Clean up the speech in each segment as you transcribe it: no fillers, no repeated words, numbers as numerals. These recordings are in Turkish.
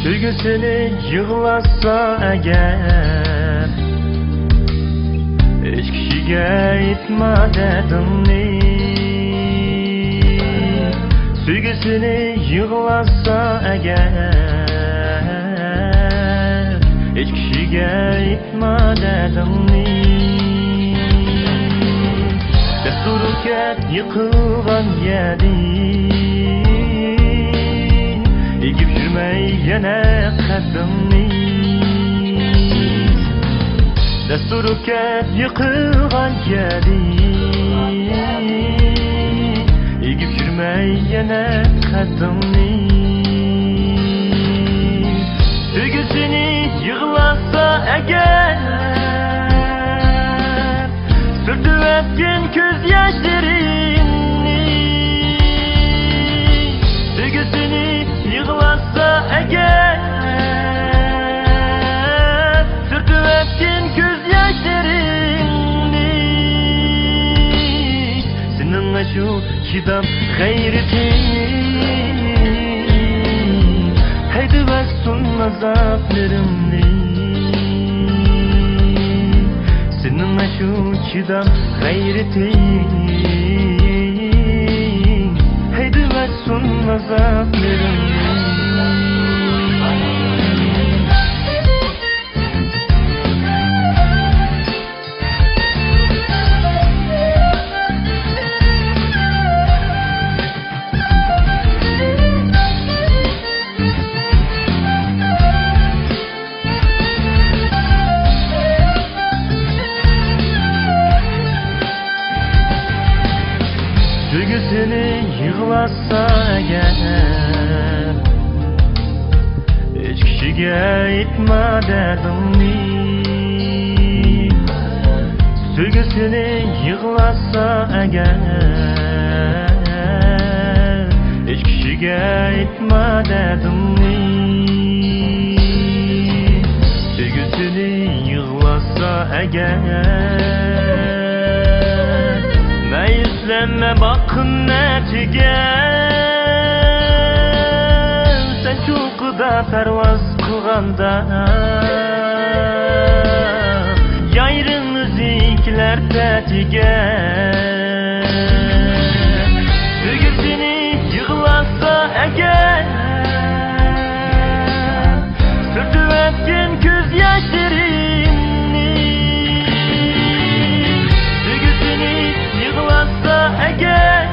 Sevgisini yığlasa eğer, hiç kişiye aytma dedimni. Sevgisini yığlasa eğer, hiç kişiye aytma dedimni. Desturken yıkılgan yedi, egip жүрмей yana qadimni. Dasturga yiqilgan yedi, egip жүрмей yana qadimni. Sevgisini yig'lasa agar, sürtüp ötken ko'z yoshlarini. Sevgisini yığlasa eğer, sürtüp ötken göz yaşlarını. Senin şu çiğdem gayretin, haydi versin azaplarımni. Senin şu çiğdem gayretin, haydi versin azaplarımni. Sevgisini yığlasa eğer, hiç kişiye aytma dedimni. Sevgisini yığlasa eğer, hiç kişiye aytma dedimni. Sevgisini yığlasa eğer, Meyüzlenme bakın netice, sen çoğuda pervaz kılganda, yayrımız ikiler tetige. Sevgisini yığlasa eğer, sürtüp ötken göz yaşlarını. Sevgisini yığlasa eğer,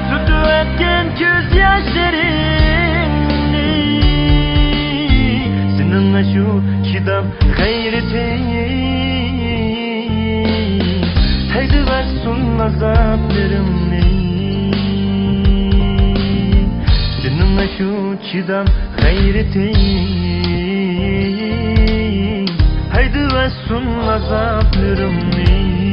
sürtüp ötken göz yaşlarını. Seninle şu çiğdem gayretin, haydi versin azaplarımni. Seninle şu çiğdem gayretin, haydi versin azaplarımni.